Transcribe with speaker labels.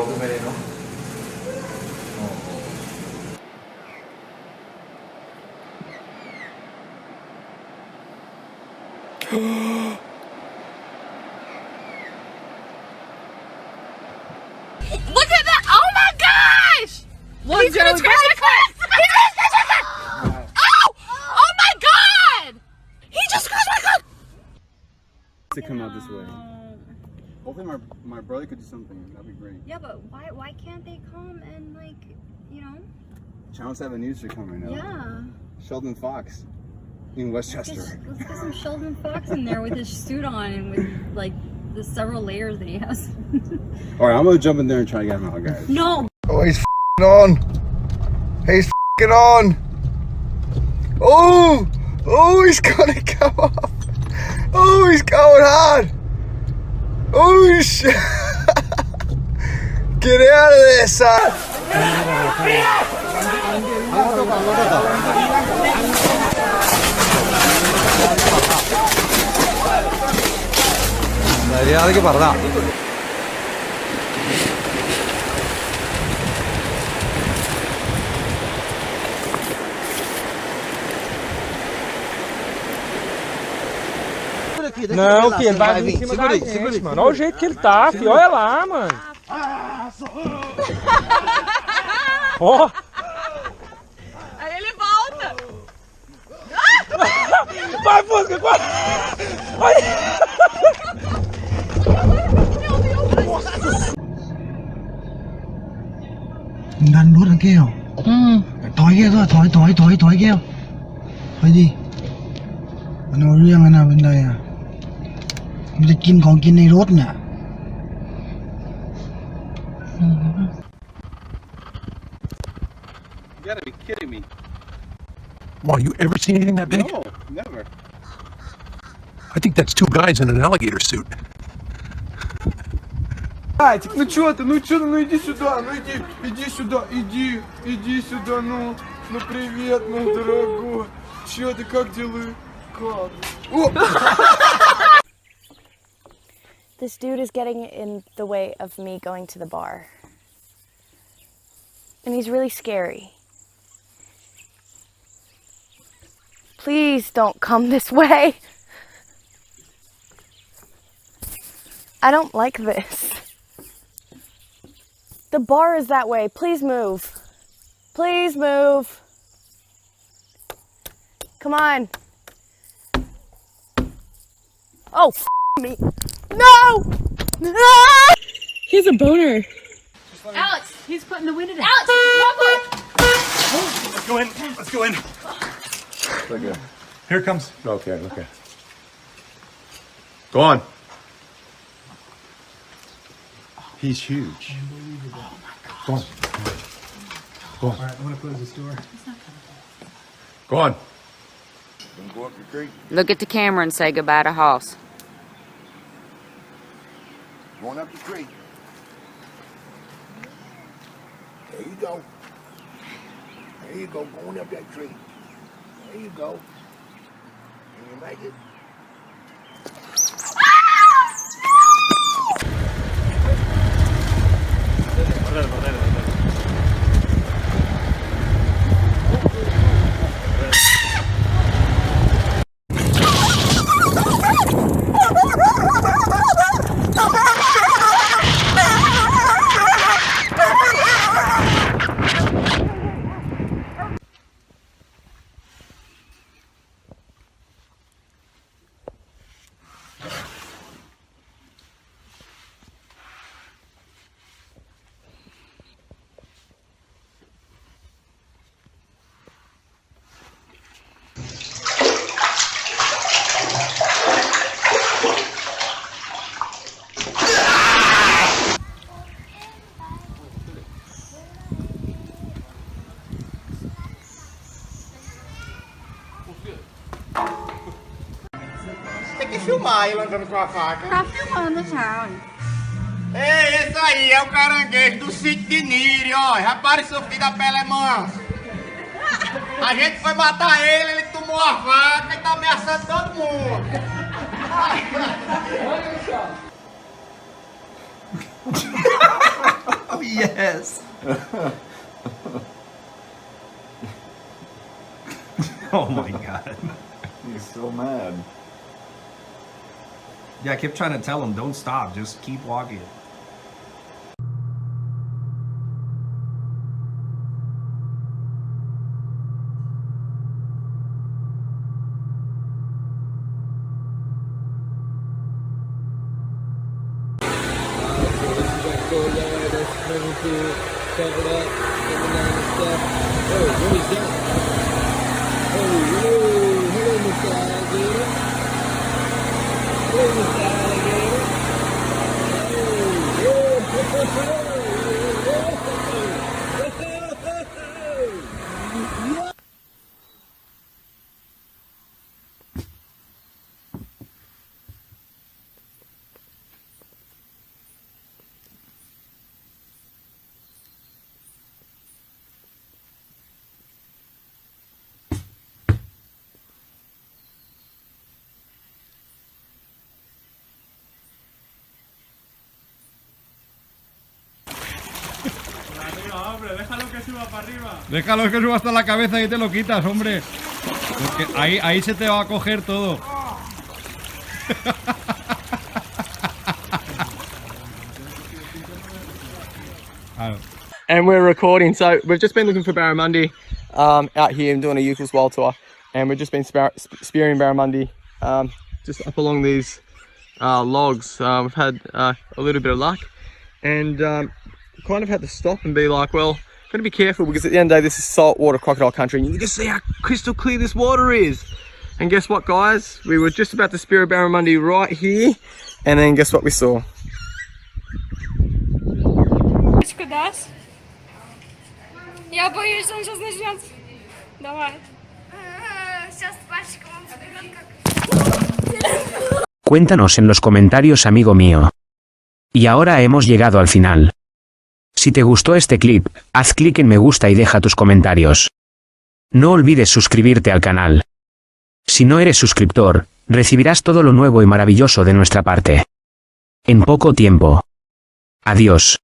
Speaker 1: ขึ้นไปเลยเนาะ
Speaker 2: Look at that! Oh my gosh! Well, he's gonna scratch my foot! He's gonna scratch my foot! Oh! Oh my god! He just scratched my foot!
Speaker 3: To come out this way. Hopefully my brother could do something. That'd be great.
Speaker 4: Yeah, but why can't they come and like, you know?
Speaker 3: Channel 7 News should come right now.
Speaker 4: Yeah.
Speaker 3: Sheldon Fox in Westchester.
Speaker 4: Let's get some Sheldon Fox in there with his suit on and with like the several layers that he has.
Speaker 3: Alright, I'm gonna jump in there and try to get him out, guys.
Speaker 4: No!
Speaker 5: Oh, he's on. He's on. Oh! Oh, he's gonna come off. Oh, he's going hard. Oh, shit. Get out of there, son.
Speaker 1: മര്യാദക്ക് പറഞ്ഞാ
Speaker 6: Não, que ele vai vir em cima da gente, mano. Olha o jeito que ele tá, filho. Olha lá, mano. Ó.
Speaker 2: Aí ele volta!
Speaker 6: Vai, Fusca, vai.
Speaker 5: Đàn đốt thằng kia. Thói kia thôi, thói kia. Thôi đi. Nó riêng này bên đây à. Mìnhจะกินของกินในรถเนี่ย
Speaker 3: You gotta be kidding me.
Speaker 7: Wow, you ever seen anything that big?
Speaker 3: No, never.
Speaker 7: I think that's two guys in an alligator suit.
Speaker 6: Тик, ну чё ты, ну иди сюда, иди сюда, иди сюда, ну привет, мой дорогой. Чё ты, как дела? Как?
Speaker 4: This dude is getting in the way of me going to the bar. And he's really scary. Please don't come this way. I don't like this. The bar is that way. Please move. Please move. Come on. Oh, me. No! Ah! He's a boner.
Speaker 2: Alex, he's putting the wind in it. Alex,
Speaker 1: let's go in. Let's go in.
Speaker 3: Okay.
Speaker 1: Here it comes.
Speaker 3: Okay. Go on. He's huge.
Speaker 1: Oh my god.
Speaker 3: Go on.
Speaker 1: Alright, I'm gonna close this door.
Speaker 3: Go on.
Speaker 8: Look at the camera and say goodbye to Hoss.
Speaker 5: Going up the tree. There you go. There you go, going up that tree. There you go. Can you make it?
Speaker 9: Tem que filmar ele andando com a faca.
Speaker 4: Tá filmando já.
Speaker 9: Ei, esse aí é o caranguejo do sítio de Niri, ó. Repare seu filho da pele mansa. A gente foi matar ele, ele tomou a faca e tá ameaçando todo mundo. Olha só.
Speaker 1: Yes. Oh my god.
Speaker 3: He's so mad.
Speaker 1: Yeah, I kept trying to tell him, don't stop, just keep walking.
Speaker 10: Déjalo que suba hasta la cabeza y te lo quitas, hombre. Porque ahí se te va a coger todo.
Speaker 11: And we're recording, so we've just been looking for barramundi out here and doing a Eucalyptus wild tour, and we've just been spearing barramundi just up along these logs. We've had a little bit of luck, and kind of had to stop and be like, well, got to be careful, because at the end of the day this is saltwater crocodile country and you can just see how crystal clear this water is. And guess what, guys, we were just about to spear a barramundi right here, and then guess what we saw?
Speaker 2: Я боюсь, он сейчас начнет. Давай. Сейчас пачку.
Speaker 12: Cuéntanos en los comentarios, amigo mío. Y ahora hemos llegado al final. Si te gustó este clip, haz clic en me gusta y deja tus comentarios. No olvides suscribirte al canal. Si no eres suscriptor, recibirás todo lo nuevo y maravilloso de nuestra parte. En poco tiempo. Adiós.